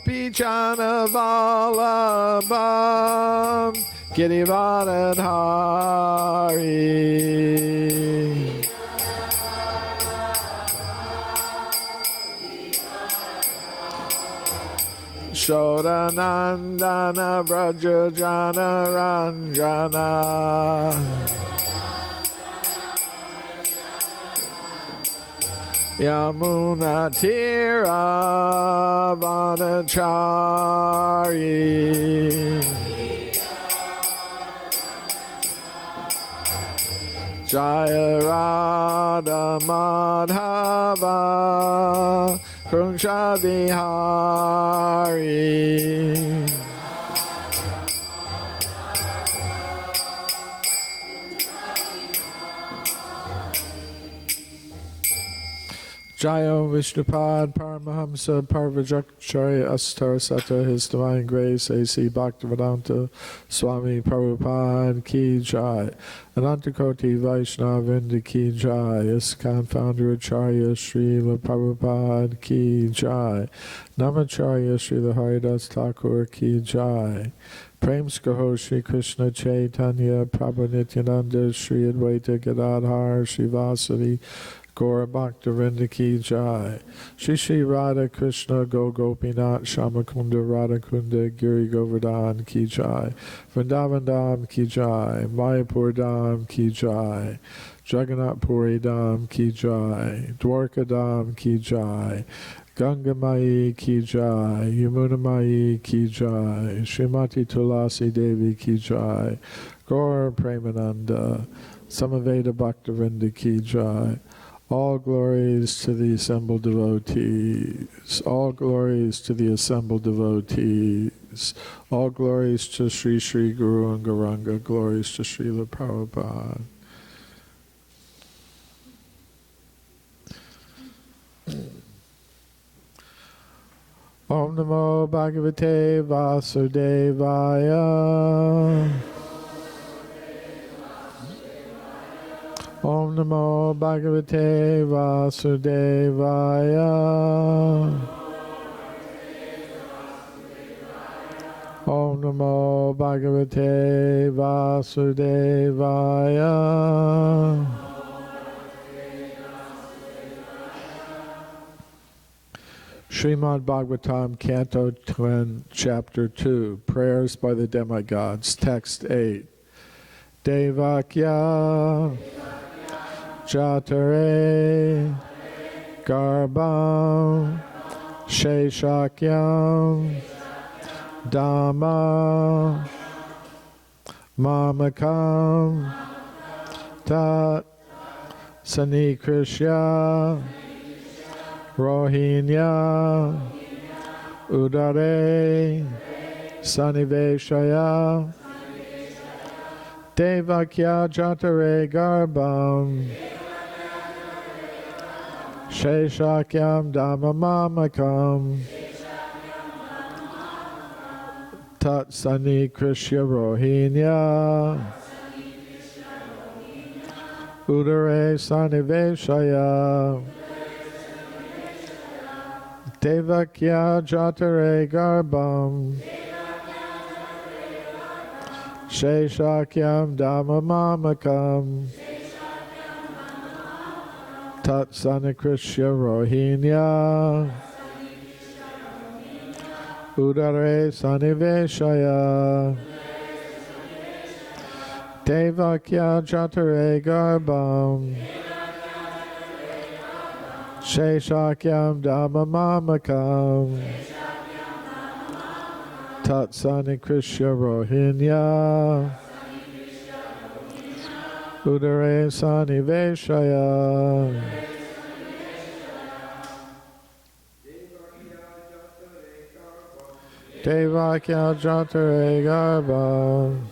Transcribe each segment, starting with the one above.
Gopichana Vallabham Girivardhari Shodanandana Vrajajana Ranjana Yamuna Tira Vanachari Jaya Radha Madhava Krungsha Vihari Jayo Vishnupad Paramahamsa Parvajakacharya Astar Sata His Divine Grace A.C. Bhaktivedanta Swami Prabhupada Ki Jai Anantakoti Vaishnavinda Ki Jai ISKCON Founder Acharya Srila Prabhupada Ki Jai Namacharya Srila Haridas Thakur Ki Jai Prem Skaho Shri Krishna Chaitanya Prabhu Nityananda Shri Advaita Gadadhar Srivasadi Gaura Bhaktivinoda Ki Jai Shri Shri Radha Krishna Go Gopinath Shamakunda Radhakunda Giri Govardhan Ki Jai Vrindavan Dham Ki Jai Mayapur Dham Ki Jai Jagannath Puri Dham Ki Jai Dwarka Dham Ki Jai Ganga Mai Ki Jai Yamuna Mai Ki Jai Srimati Tulasi Devi Ki Jai Gaura Premananda Samaveda Bhaktivinoda Ki Jai. All glories to the assembled devotees. All glories to the assembled devotees. All glories to Sri Sri Guru and Gauranga. Glories to Srila Prabhupada. Om Namo Bhagavate Vasudevaya. Om Namo Bhagavate Vasudevaya. Om Namo Bhagavate Vasudevaya. Srimad Bhagavatam, Canto 10, Chapter 2, Prayers by the Demigods, Text 8. Devakya Jatare Garbam Sheshakyam Dhamma Mamakam Tat Sanikrishya Rohinya Udare Saniveshaya Devakya Jatare Garbam Sheshakyam Dhammamamakam Tat Sanikrishya Rohinya Udare Saniveshaya Devakya Jatare Garbam Sheshakyam Dhammamamakam Tat Sanikrishya Rohinya Udare Saniveshaya Devakya Jatare Garbam Sheshakyam Dhammamamakam Tat Sanikrishya Rohinya Udare Saniveshaya Devakya Jatare Garbam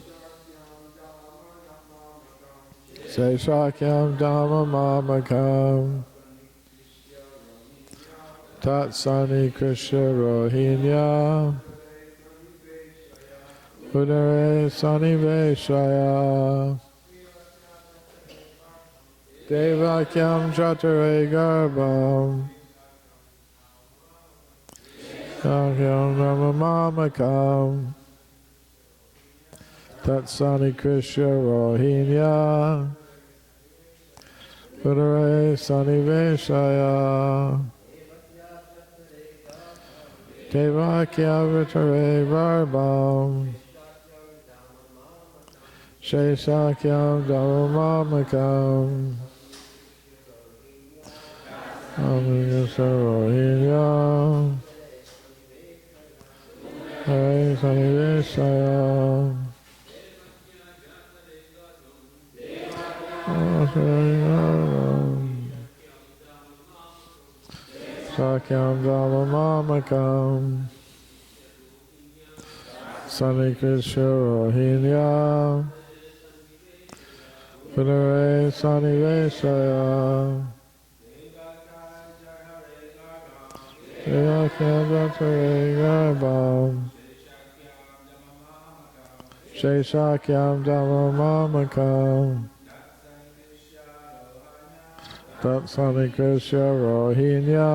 Sheshakyam Dhammamamakam Tat Sanikrishya Rohinya Udare Saniveshaya Devakyam Jatare Garbam Sakyam Dhammamakam Tatsani Krishya Rohinya Pudare Saniveshaya Devakya Vitare Varbam Shesakyam Dhammamakam Amriyasa Rohinya Pudare Saniveshaya Sakyam Dhammamakam Sanikrisha Rohinya Pudare Saniveshaya Devakyam Dhatare Garbham Shesakyam Dhammamakam Tatsani Krishya Rohinya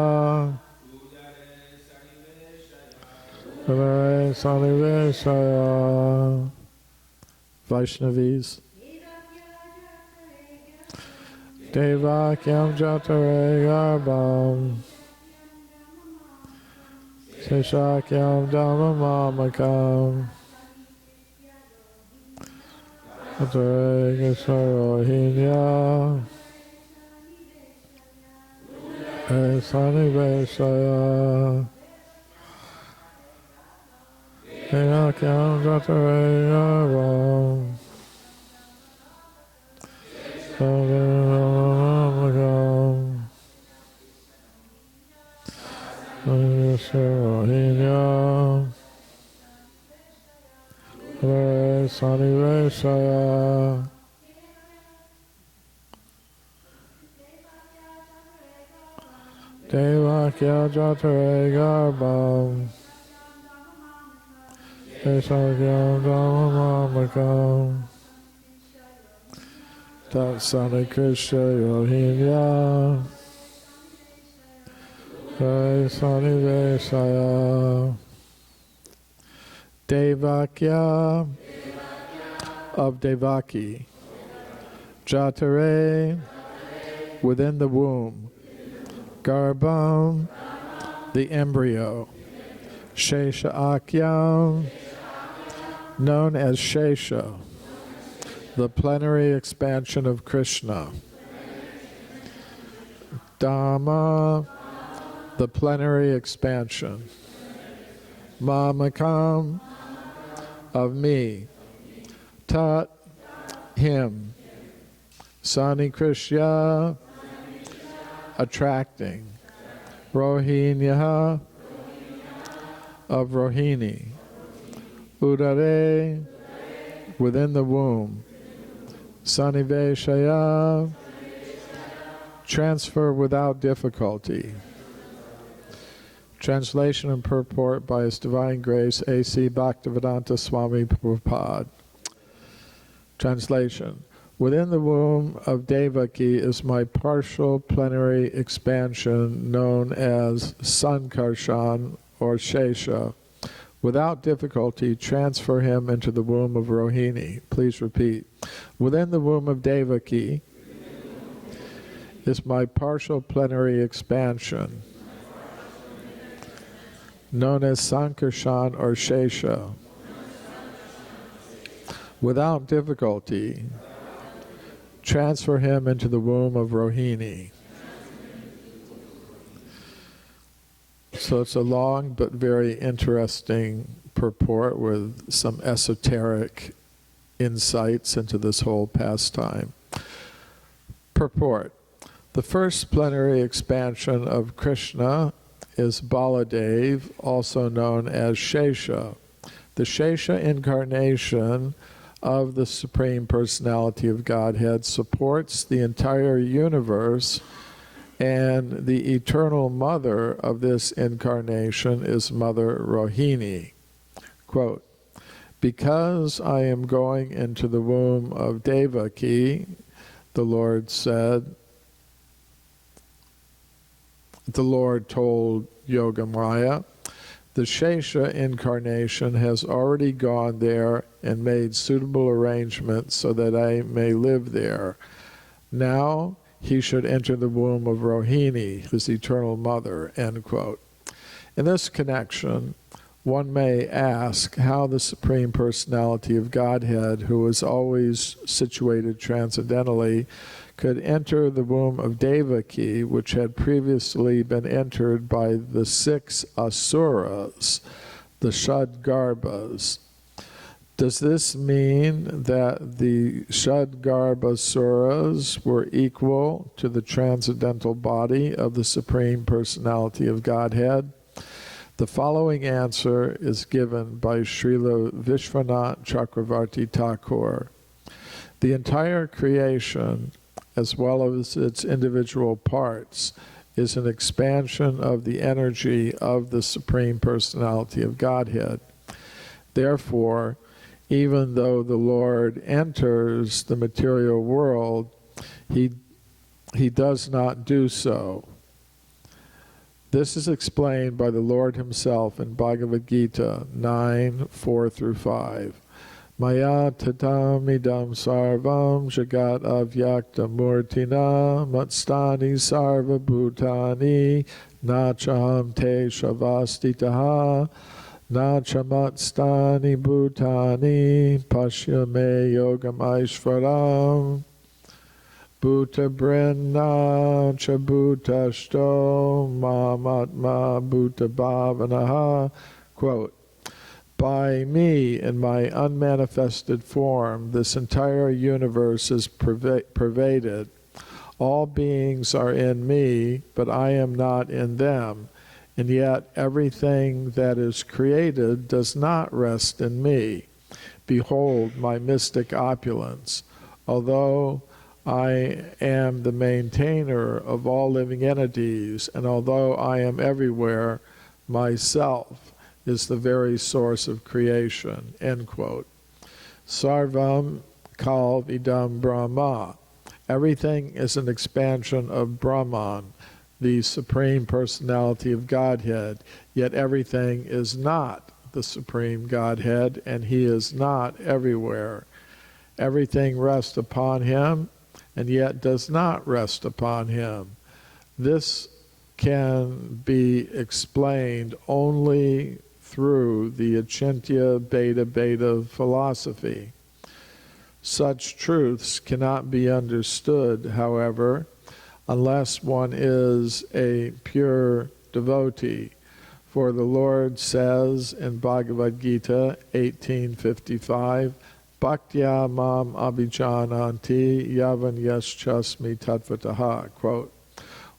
Pudare Saniveshaya. Vaishnavis. Devakyam Jatare Garbham Shesakyam Dhammamakam Tatsani Krishya Rohinya Saniveshaya Devakyam Jatare Garbham Dhammamakam Rohinya Pudare Saniveshaya Devakya Jatare Garbham Shesakyam Dhammamakam Tatsani Krishya Rohinya Pudare Saniveshaya Devakya of Devaki Jatare within the womb Garbham the embryo Shesha Akyam known as Shesha the plenary expansion of Krishna Dhamma the plenary expansion Mamakam of me Tat him Sani Krishya attracting Rohinya of Rohini Udare within the womb Saniveshaya transfer without difficulty. Translation and purport by His Divine Grace A.C. Bhaktivedanta Swami Prabhupada. Translation. Within the womb of Devaki is my partial plenary expansion known as Sankarshan or Shesha. Without difficulty, transfer him into the womb of Rohini. Please repeat. Within the womb of Devaki is my partial plenary expansion known as Sankarshan or Shesha. Without difficulty, transfer him into the womb of Rohini. So it's a long but very interesting purport with some esoteric insights into this whole pastime. Purport. The first plenary expansion of Krishna is Baladev, also known as Shesha. The Shesha incarnation of the Supreme Personality of Godhead supports the entire universe, and the eternal mother of this incarnation is Mother Rohini. Quote, because I am going into the womb of Devaki, the Lord said, the Lord told Yogamaya, The Shesha incarnation has already gone there and made suitable arrangements so that I may live there. Now he should enter the womb of Rohini, his eternal mother." End quote. In this connection, one may ask how the Supreme Personality of Godhead, who is always situated transcendentally, could enter the womb of Devaki, which had previously been entered by the 6 asuras, the Shadgarbhas. Does this mean that the Shadgarbhasuras were equal to the transcendental body of the Supreme Personality of Godhead? The following answer is given by Srila Vishwanath Chakravarti Thakur. The entire creation, as well as its individual parts, is an expansion of the energy of the Supreme Personality of Godhead. Therefore, even though the Lord enters the material world, he does not do so. This is explained by the Lord himself in Bhagavad Gita 9:4-5. Maya tatamidam sarvam jagat avyakta murtina matstani sarva bhutani nacham te shavastitaha nachamatstani bhutani pashyame yogam aishvaram Bhuta brinna cha bhutashto mamatma bhuta bhavanaha. Quote, "By me, in my unmanifested form, this entire universe is pervaded. All beings are in me, but I am not in them. And yet everything that is created does not rest in me. Behold my mystic opulence. Although I am the maintainer of all living entities, and although I am everywhere, myself is the very source of creation." End quote. Sarvam kal idam Brahma. Everything is an expansion of Brahman, the Supreme Personality of Godhead, yet everything is not the Supreme Godhead, and he is not everywhere. Everything rests upon him, and yet does not rest upon him. This can be explained only through the Achintya Bheda philosophy. Such truths cannot be understood, however, unless one is a pure devotee. For the Lord says in Bhagavad Gita 18:55, Bhaktya mam abhijananti yavan yaschasmi tatvataha. Quote,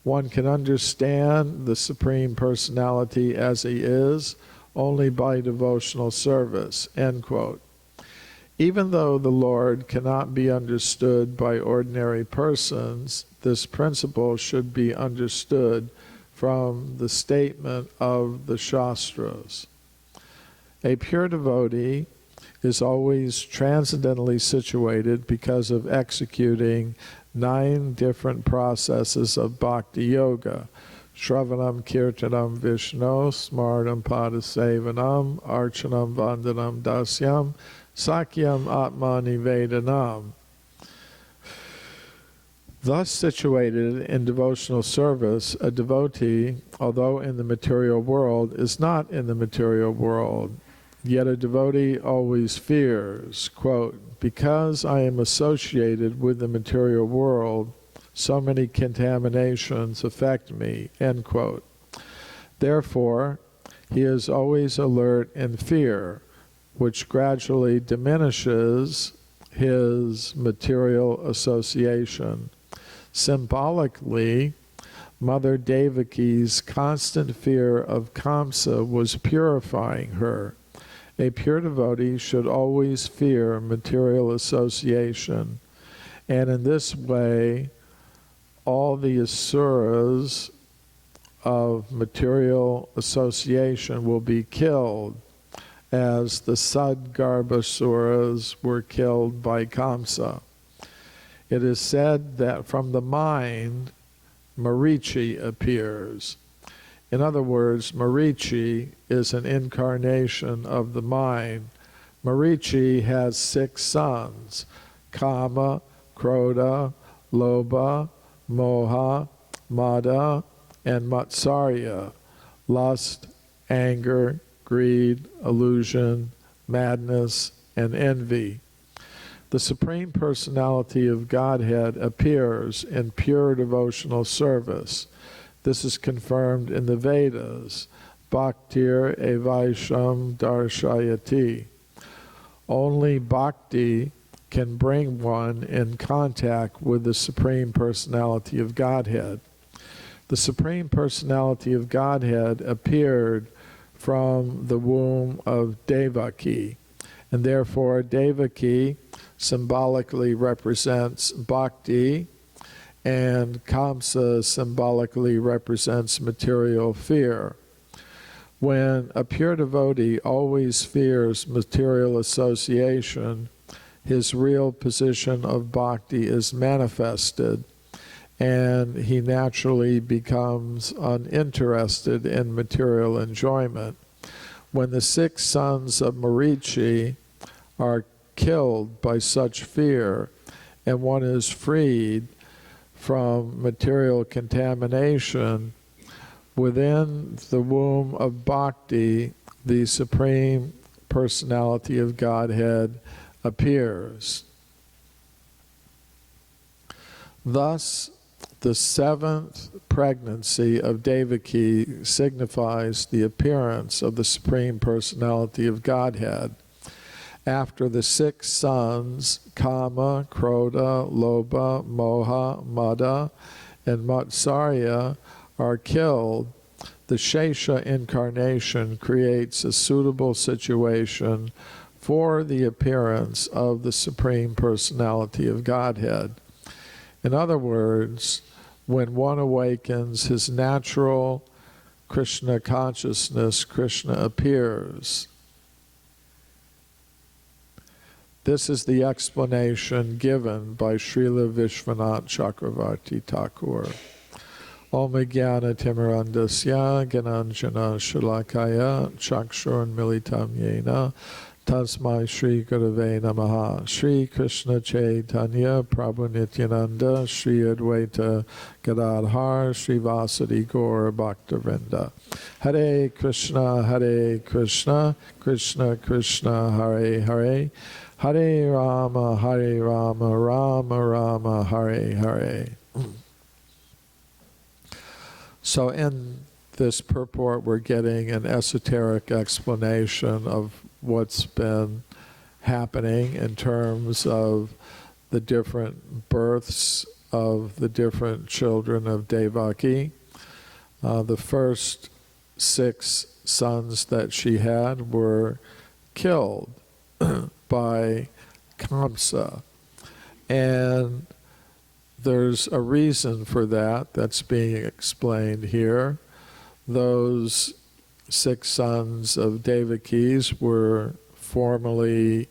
"One can understand the Supreme Personality as he is only by devotional service." End quote. Even though the Lord cannot be understood by ordinary persons, this principle should be understood from the statement of the Shastras. A pure devotee is always transcendently situated because of executing 9 different processes of bhakti yoga: Shravanam, Kirtanam, Vishno, Smartam, Padasevanam, Archanam, Vandanam, Dasyam, Sakyam, Atma Nivedanam. Thus situated in devotional service, a devotee, although in the material world, is not in the material world. Yet a devotee always fears, quote, "Because I am associated with the material world, so many contaminations affect me," end quote. Therefore, he is always alert in fear, which gradually diminishes his material association. Symbolically, Mother Devaki's constant fear of Kamsa was purifying her. A pure devotee should always fear material association, and in this way, all the asuras of material association will be killed, as the Sadgarbhasuras were killed by Kamsa. It is said that from the mind, Marichi appears. In other words, Marichi is an incarnation of the mind. Marichi has 6 sons: Kama, Krodha, Lobha, Moha, Mada, and Matsarya: lust, anger, greed, illusion, madness, and envy. The Supreme Personality of Godhead appears in pure devotional service. This is confirmed in the Vedas. Bhaktir evaisham darshayati. Only bhakti can bring one in contact with the Supreme Personality of Godhead. The Supreme Personality of Godhead appeared from the womb of Devaki, and therefore Devaki symbolically represents bhakti, and Kamsa symbolically represents material fear. When a pure devotee always fears material association, his real position of bhakti is manifested, and he naturally becomes uninterested in material enjoyment. When the 6 sons of Marichi are killed by such fear, and one is freed from material contamination, within the womb of bhakti, the Supreme Personality of Godhead appears. Thus, the 7th pregnancy of Devaki signifies the appearance of the Supreme Personality of Godhead. After the 6 sons, Kama, Krodha, Lobha, Moha, Mada, and Matsarya, are killed, the Shesha incarnation creates a suitable situation for the appearance of the Supreme Personality of Godhead. In other words, when one awakens his natural Krishna consciousness, Krishna appears. This is the explanation given by Srila Vishwanath Chakravarti Thakur. Om Jnana Timirandasya Gyananjana Shalakaya Chakshurun Militam Yena Tasmai Shri Gurave Namaha. Shri Krishna Chaitanya Prabhu Nityananda Shri Advaita Gadadhar Shri Vasadi Gaur Bhaktivinoda. Hare Krishna, Krishna Krishna, Hare Hare, Hare Rama, Rama Rama, Hare Hare. So in this purport, we're getting an esoteric explanation of what's been happening in terms of the different births of the different children of Devaki. The first 6 sons that she had were killed by Kamsa. And there's a reason for that that's being explained here. Those 6 sons of Devaki's were formerly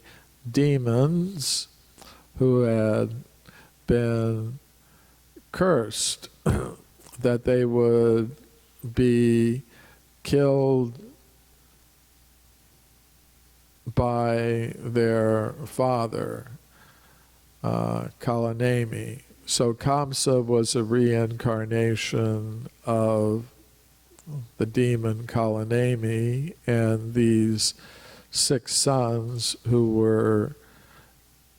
demons who had been cursed that they would be killed by their father, Kalanemi. So Kamsa was a reincarnation of the demon Kalanemi, and these 6 sons who were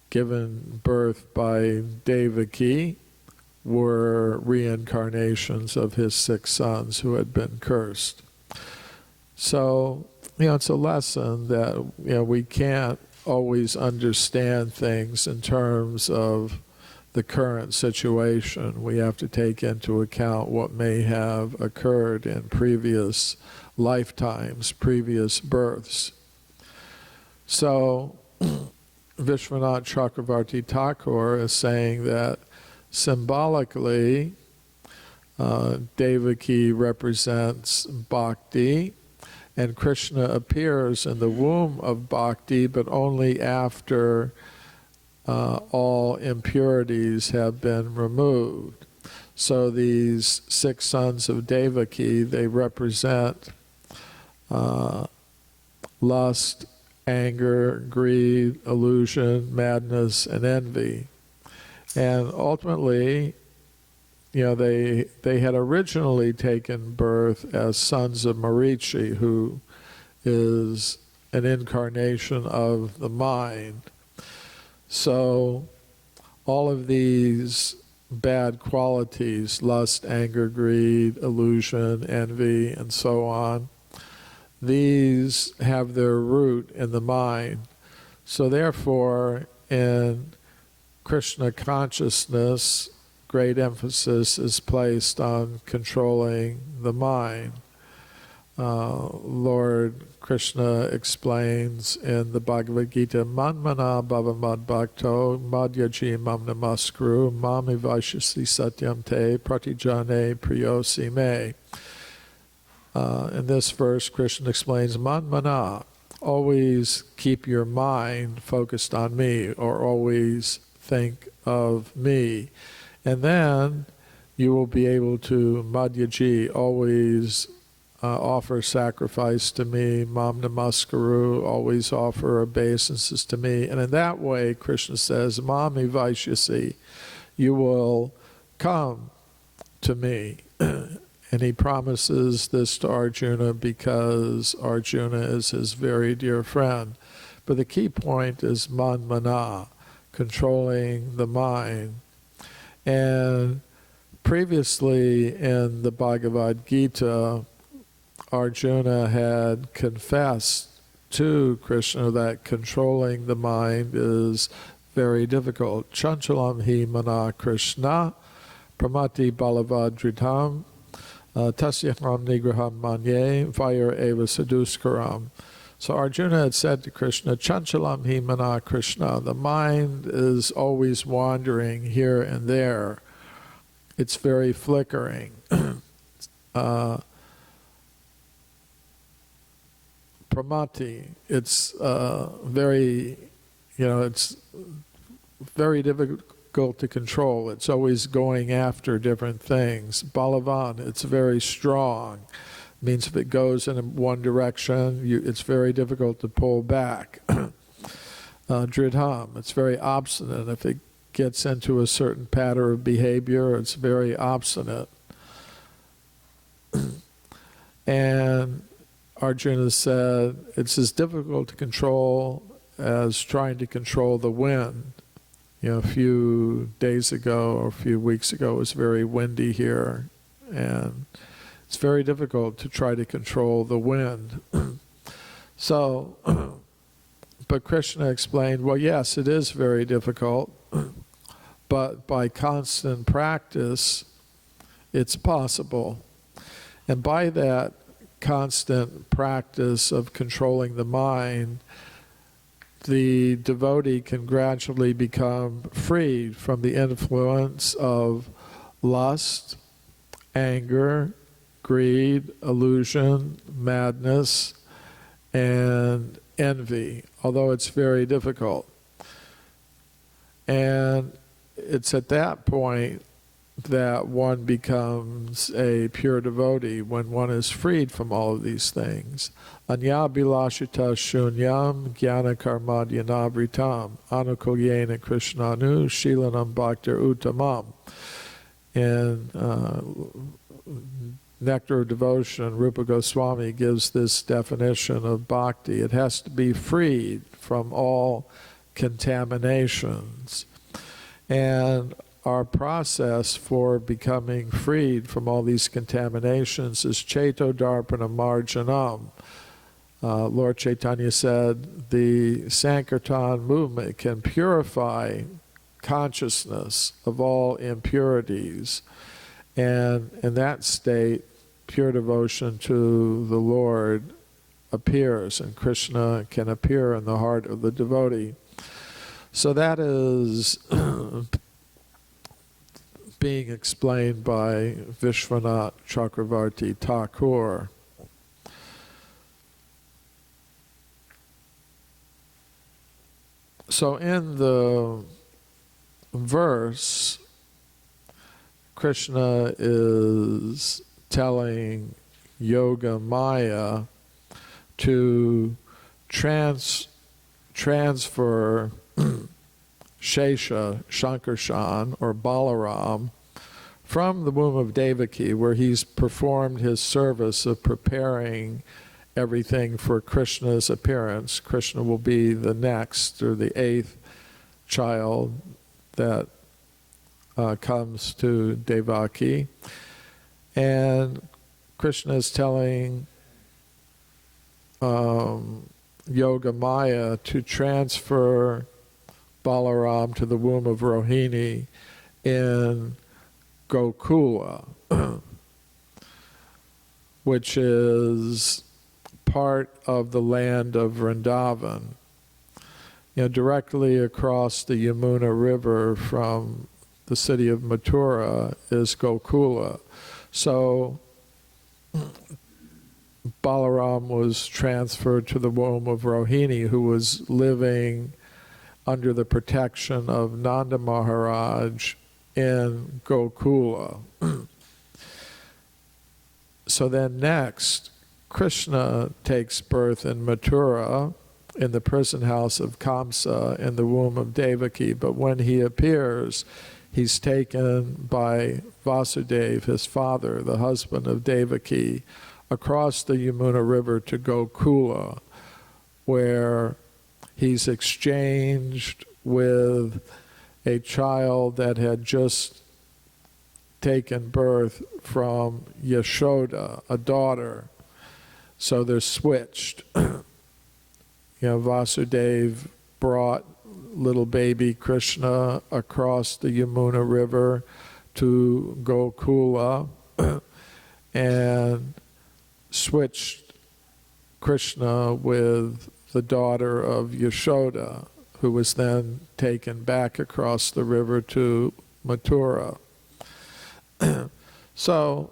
given birth by Devaki were reincarnations of his 6 sons who had been cursed. So, it's a lesson that, we can't always understand things in terms of the current situation. We have to take into account what may have occurred in previous lifetimes, previous births. So, Vishwanath Chakravarti Thakur is saying that symbolically, Devaki represents bhakti, and Krishna appears in the womb of bhakti, but only after all impurities have been removed. So these 6 sons of Devaki, they represent lust, anger, greed, illusion, madness, and envy. And ultimately, they had originally taken birth as sons of Marichi, who is an incarnation of the mind. So all of these bad qualities, lust, anger, greed, illusion, envy, and so on, these have their root in the mind. So therefore, in Krishna consciousness, great emphasis is placed on controlling the mind. Lord Krishna explains in the Bhagavad Gita, Manmana bhava madbhakto madhyaji mam namaskru mami vaishasi satyam te pratijane priyosi me. In this verse, Krishna explains, Manmana, always keep your mind focused on me, or always think of me. And then you will be able to, madhyaji, always offer sacrifice to me, mam namaskaru, always offer obeisances to me. And in that way, Krishna says, mami vaishyasi, you will come to me. And he promises this to Arjuna because Arjuna is his very dear friend. But the key point is manmana, controlling the mind. And previously in the Bhagavad Gita, Arjuna had confessed to Krishna that controlling the mind is very difficult. Chanchalam hi mana Krishna, pramati balavadritam, tasyaham nigraham manye, vayar eva saduskaram. So Arjuna had said to Krishna, Chanchalam hi mana Krishna, the mind is always wandering here and there. It's very flickering. Pramati, it's very, it's very difficult to control. It's always going after different things. Balavan, it's very strong. Means if it goes in one direction, it's very difficult to pull back. Dridham, it's very obstinate. If it gets into a certain pattern of behavior, it's very obstinate. And Arjuna said, it's as difficult to control as trying to control the wind. A few days ago or a few weeks ago, it was very windy here, and it's very difficult to try to control the wind. So, but Krishna explained, well, yes, it is very difficult, but by constant practice, it's possible. And by that constant practice of controlling the mind, the devotee can gradually become freed from the influence of lust, anger, greed, illusion, madness, and envy, although it's very difficult. And it's at that point that one becomes a pure devotee, when one is freed from all of these things. Anya bilashita shunyam jnana karmadyanavritam anukulyena krishnanu shilanam bhaktir uttamam. In Nectar of Devotion, Rupa Goswami gives this definition of bhakti. It has to be freed from all contaminations. And our process for becoming freed from all these contaminations is Cheto Darpana Marjanam. Lord Chaitanya said the Sankirtan movement can purify consciousness of all impurities. And in that state, pure devotion to the Lord appears, and Krishna can appear in the heart of the devotee. So that is being explained by Vishwanath Chakravarti Thakur. So in the verse, Krishna is telling Yoga Maya to transfer Shesha, Shankarshan, or Balaram from the womb of Devaki, where he's performed his service of preparing everything for Krishna's appearance. Krishna will be the next, or the 8th child that comes to Devaki. And Krishna is telling Yoga Maya to transfer Balaram to the womb of Rohini in Gokula, which is part of the land of Vrindavan. Directly across the Yamuna River from the city of Mathura is Gokula. So Balaram was transferred to the womb of Rohini, who was living under the protection of Nanda Maharaj in Gokula. So then next, Krishna takes birth in Mathura, in the prison house of Kamsa, in the womb of Devaki. But when he appears, he's taken by Vasudeva, his father, the husband of Devaki, across the Yamuna River to Gokula, where he's exchanged with a child that had just taken birth from Yashoda, a daughter. So they're switched. Vasudeva brought little baby Krishna across the Yamuna River to Gokula and switched Krishna with the daughter of Yashoda, who was then taken back across the river to Mathura. So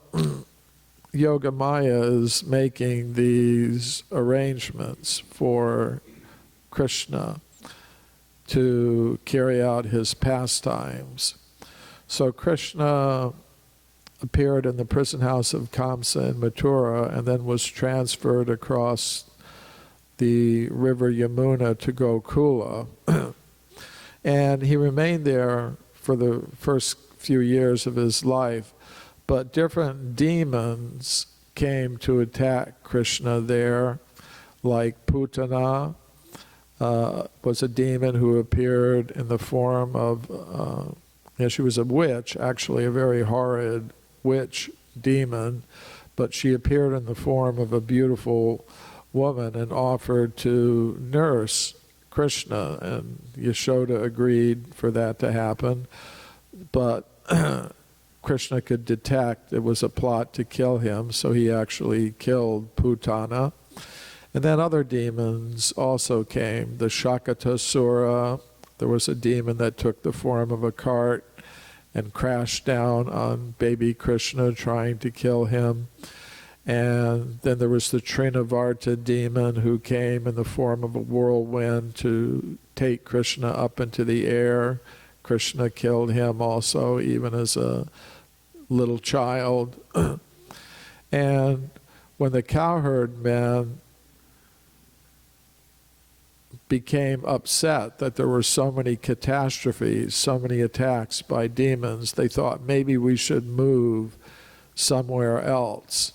Yoga Maya is making these arrangements for Krishna to carry out his pastimes. So Krishna appeared in the prison house of Kamsa in Mathura and then was transferred across the river Yamuna to Gokula. And he remained there for the first few years of his life, but different demons came to attack Krishna there, like Putana was a demon who appeared in the form of, she was a witch, actually a very horrid witch demon, but she appeared in the form of a beautiful woman and offered to nurse Krishna, and Yashoda agreed for that to happen, but Krishna could detect it was a plot to kill him, so he actually killed Putana. And then other demons also came. The Shakatasura, there was a demon that took the form of a cart and crashed down on baby Krishna, trying to kill him. And then there was the Trinavarta demon, who came in the form of a whirlwind to take Krishna up into the air. Krishna killed him also, even as a little child. And when the cowherd men became upset that there were so many catastrophes, so many attacks by demons, they thought maybe we should move somewhere else.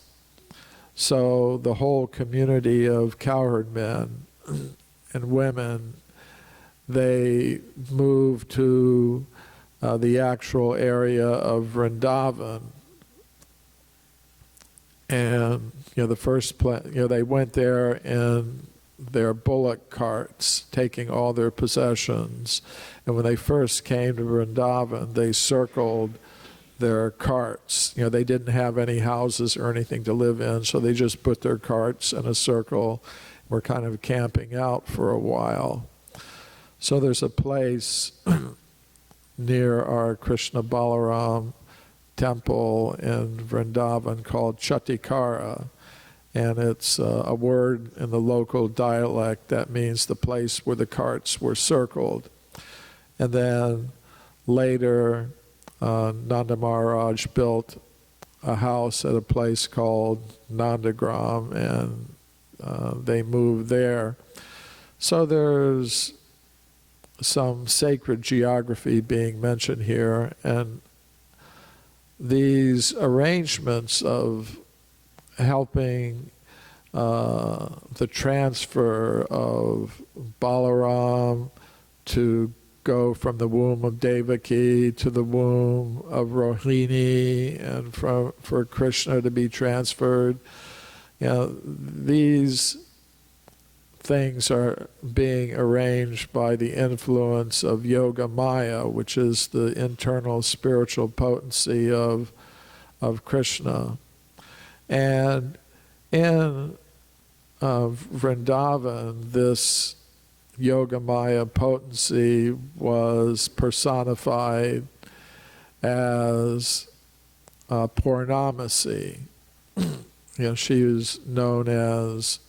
So the whole community of cowherd men and women, they moved to the actual area of Vrindavan. And the first they went there in their bullock carts, taking all their possessions. And when they first came to Vrindavan, they circled their carts. They didn't have any houses or anything to live in, so they just put their carts in a circle. Were kind of camping out for a while. So there's a place near our Krishna Balaram temple in Vrindavan called Chatikara, and it's a word in the local dialect that means the place where the carts were circled. And then later Nanda Maharaj built a house at a place called Nandagram, and they moved there. So there's some sacred geography being mentioned here, and these arrangements of helping the transfer of Balaram to go from the womb of Devaki to the womb of Rohini, and for Krishna to be transferred. These things are being arranged by the influence of Yoga Maya, which is the internal spiritual potency of Krishna. And in Vrindavan, this Yoga Maya potency was personified as Purnamasi. She was known as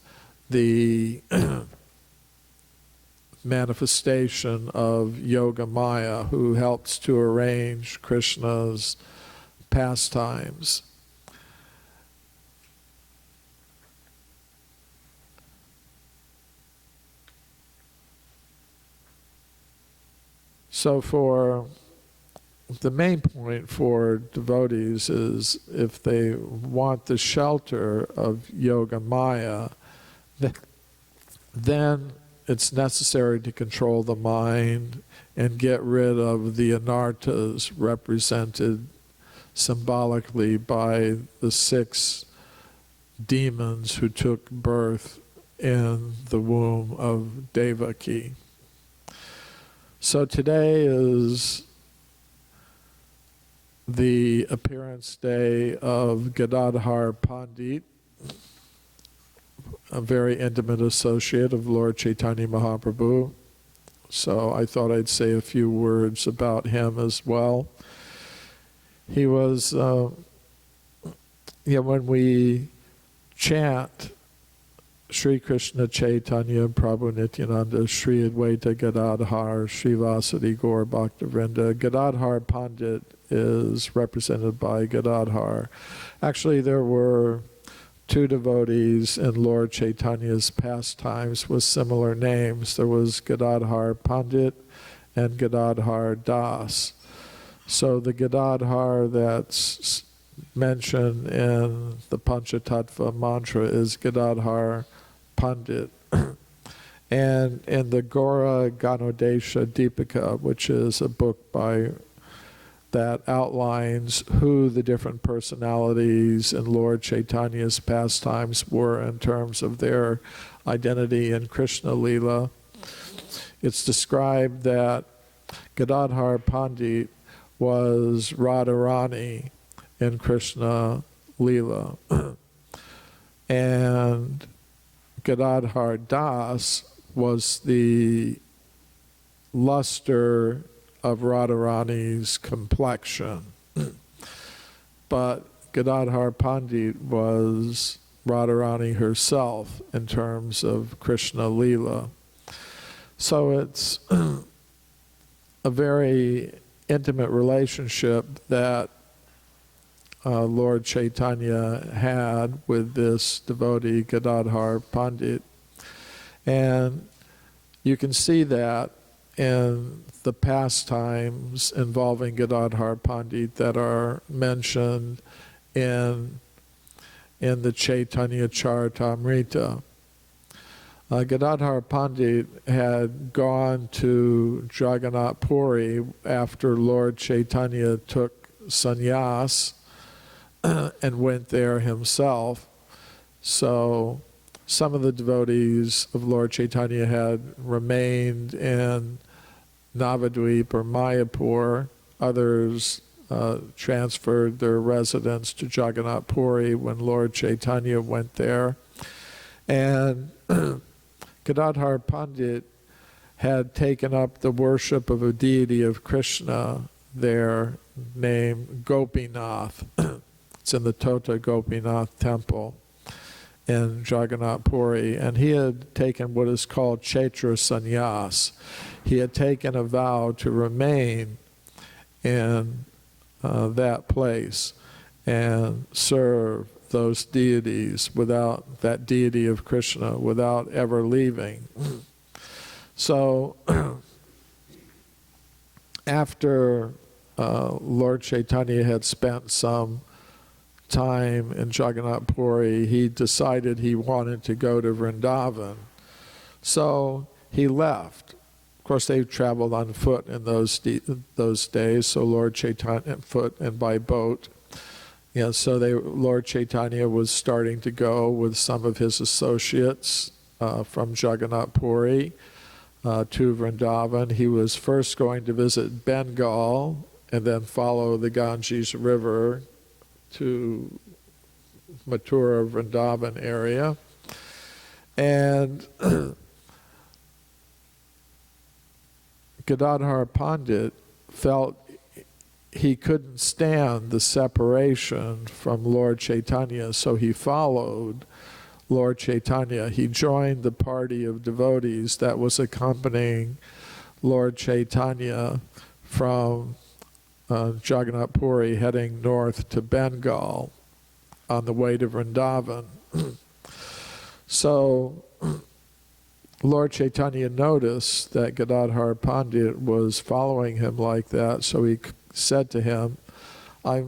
the manifestation of Yoga Maya, who helps to arrange Krishna's pastimes. So for the main point for devotees is, if they want the shelter of Yoga Maya, then it's necessary to control the mind and get rid of the anarthas represented symbolically by the 6 demons who took birth in the womb of Devaki. So today is the appearance day of Gadadhar Pandit, a very intimate associate of Lord Chaitanya Mahaprabhu. So I thought I'd say a few words about him as well. He was, when we chant Sri Krishna Chaitanya Prabhu Nityananda Sri Advaita Gadadhar Sri Vasadi Gaur Bhaktavrinda, Gadadhar Pandit is represented by Gadadhar. Actually, there were 2 devotees in Lord Chaitanya's pastimes with similar names. There was Gadadhar Pandit and Gadadhar Das. So the Gadadhar that's mentioned in the Panchatattva mantra is Gadadhar Pandit. And in the Gaura Ganodesha Deepika, which is a book that outlines who the different personalities in Lord Chaitanya's pastimes were in terms of their identity in Krishna Lila, it's described that Gadadhar Pandit was Radharani in Krishna Lila. And Gadadhar Das was the luster of Radharani's complexion. But Gadadhar Pandit was Radharani herself in terms of Krishna Lila. So it's a very intimate relationship that Lord Chaitanya had with this devotee, Gadadhar Pandit. And you can see that in the pastimes involving Gadadhar Pandit that are mentioned in the Chaitanya Charitamrita. Gadadhar Pandit had gone to Jagannath Puri after Lord Chaitanya took sannyas and went there himself. So some of the devotees of Lord Chaitanya had remained in Navadvip or Mayapur. Others transferred their residence to Jagannath Puri when Lord Chaitanya went there. And Gadadhar Pandit had taken up the worship of a deity of Krishna there named Gopinath. It's in the Tota Gopinath temple in Jagannath Puri. And he had taken what is called Chaitra Sannyas. He had taken a vow to remain in that place and serve those deities without that deity of Krishna, without ever leaving. So after Lord Chaitanya had spent some time in Jagannath Puri, he decided he wanted to go to Vrindavan. So he left. Of course, they traveled on foot in those days, so Lord Chaitanya, foot and by boat. So Lord Chaitanya was starting to go with some of his associates from Jagannath Puri to Vrindavan. He was first going to visit Bengal and then follow the Ganges River to Mathura, Vrindavan area. And Gadadhar Pandit felt he couldn't stand the separation from Lord Chaitanya, so he followed Lord Chaitanya. He joined the party of devotees that was accompanying Lord Chaitanya from Jagannath Puri heading north to Bengal on the way to Vrindavan. So Lord Chaitanya noticed that Gadadhar Pandit was following him like that, so he said to him, I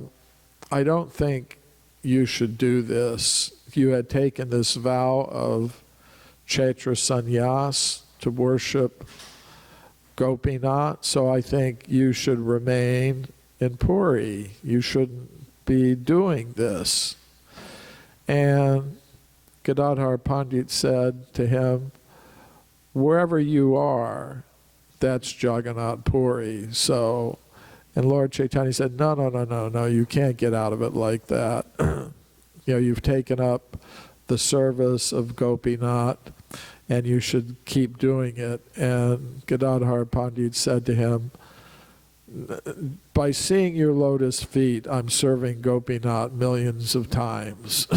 don't think you should do this. You had taken this vow of Chaitra Sannyas to worship Gopinath, so I think you should remain in Puri. You shouldn't be doing this. And Gadadhar Pandit said to him, wherever you are, that's Jagannath Puri. So, and Lord Chaitanya said, no, you can't get out of it like that. You've taken up the service of Gopinath, and you should keep doing it. And Gadadhar Pandit said to him, by seeing your lotus feet, I'm serving Gopinath millions of times.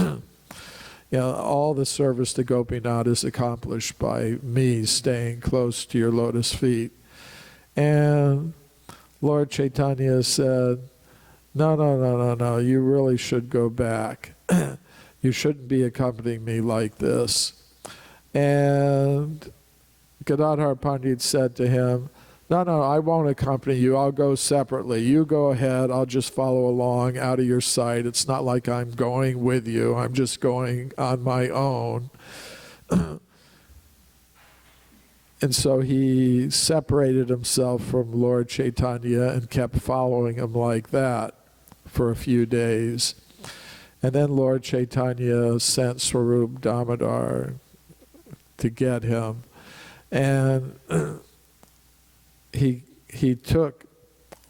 All the service to Gopinath is accomplished by me staying close to your lotus feet. And Lord Chaitanya said, no, you really should go back. You shouldn't be accompanying me like this. And Gadadhar Pandit said to him, no, I won't accompany you. I'll go separately. You go ahead. I'll just follow along out of your sight. It's not like I'm going with you. I'm just going on my own. And so he separated himself from Lord Chaitanya and kept following him like that for a few days. And then Lord Chaitanya sent Swarup Damodar to get him. And he took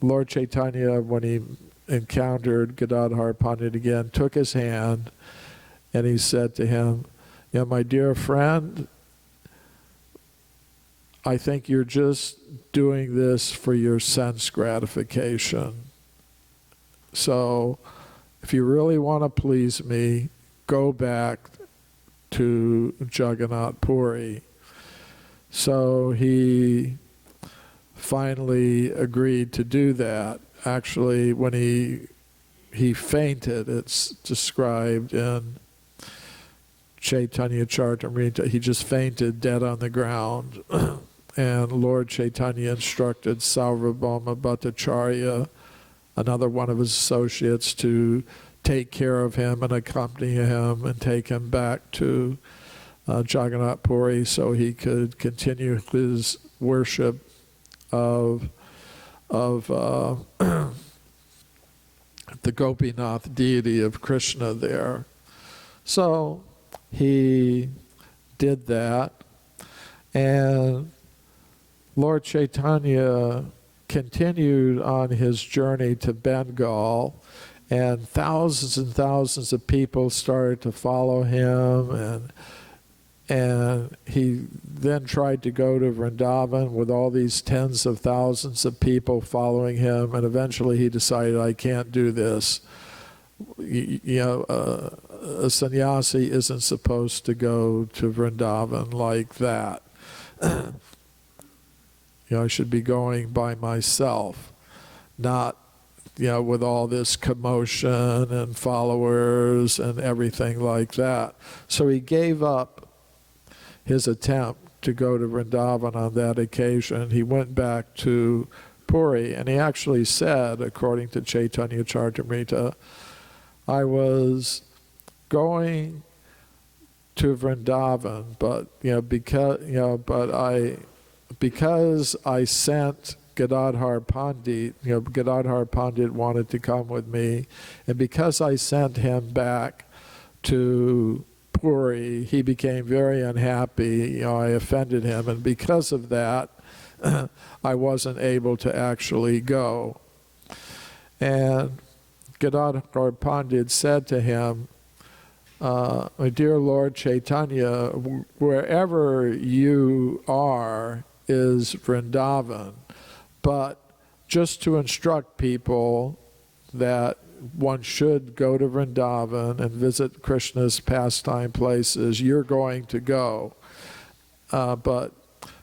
Lord Chaitanya, when he encountered Gadadhar Pandit again, took his hand and he said to him, my dear friend, I think you're just doing this for your sense gratification. So if you really want to please me, go back to Jagannath Puri. So he finally agreed to do that. Actually, when he fainted, it's described in Chaitanya Charitamrita, he just fainted dead on the ground. And Lord Chaitanya instructed Sarvabhauma Bhattacharya, another one of his associates, to take care of him and accompany him and take him back to Jagannath Puri so he could continue his worship of the Gopinath deity of Krishna there. So he did that, and Lord Chaitanya continued on his journey to Bengal, and thousands of people started to follow him, and he then tried to go to Vrindavan with all these tens of thousands of people following him, and eventually he decided, I can't do this. A sannyasi isn't supposed to go to Vrindavan like that. I should be going by myself, not with all this commotion and followers and everything like that. So he gave up his attempt to go to Vrindavan on that occasion. He went back to Puri, and he actually said, according to Chaitanya Charitamrita, I was going to Vrindavan, but because I sent Gadadhar Pandit, Gadadhar Pandit wanted to come with me, and because I sent him back to Puri, he became very unhappy. I offended him, and because of that, I wasn't able to actually go. And Gadadhar Pandit said to him, my dear Lord Chaitanya, wherever you are is Vrindavan, but just to instruct people that one should go to Vrindavan and visit Krishna's pastime places, you're going to go. But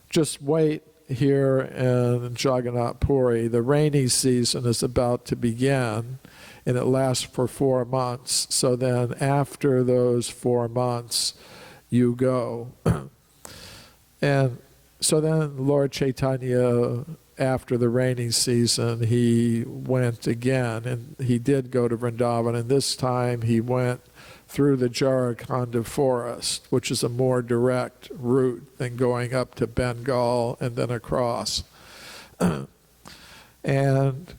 just wait here in Jagannath Puri. The rainy season is about to begin, and it lasts for 4 months. So then after those 4 months, you go. And so then Lord Chaitanya, after the rainy season, he went again, and he did go to Vrindavan, and this time he went through the Jharikhanda forest, which is a more direct route than going up to Bengal and then across. And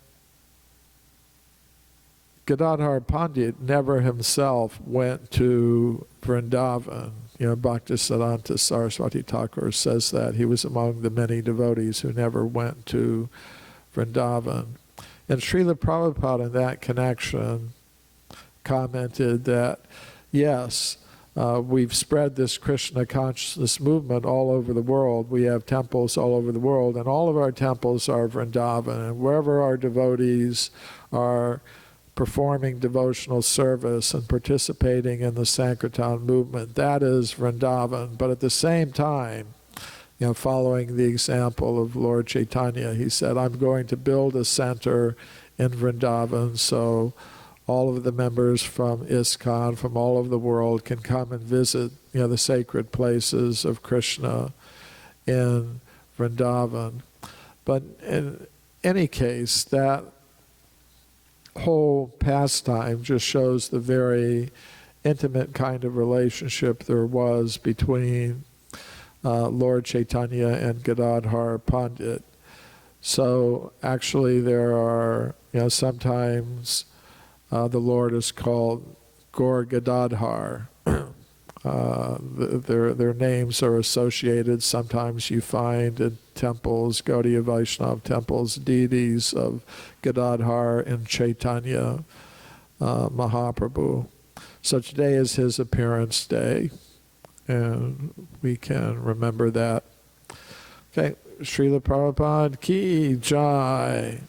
Gadadhar Pandit never himself went to Vrindavan. Bhaktisiddhanta Saraswati Thakur says that he was among the many devotees who never went to Vrindavan. And Srila Prabhupada in that connection commented that, yes, we've spread this Krishna consciousness movement all over the world. We have temples all over the world, and all of our temples are Vrindavan. And wherever our devotees are performing devotional service and participating in the Sankirtan movement, that is Vrindavan. But at the same time, following the example of Lord Chaitanya, he said, I'm going to build a center in Vrindavan so all of the members from ISKCON, from all over the world, can come and visit the sacred places of Krishna in Vrindavan. But in any case, that whole pastime just shows the very intimate kind of relationship there was between Lord Chaitanya and Gadadhar Pandit. So actually there are, sometimes the Lord is called Gaur Gadadhar. Their names are associated. Sometimes you find in temples, Gaudiya Vaishnava temples, deities of Gadadhar and Chaitanya Mahaprabhu. So today is his appearance day, and we can remember that. Okay, Srila Prabhupada ki jai.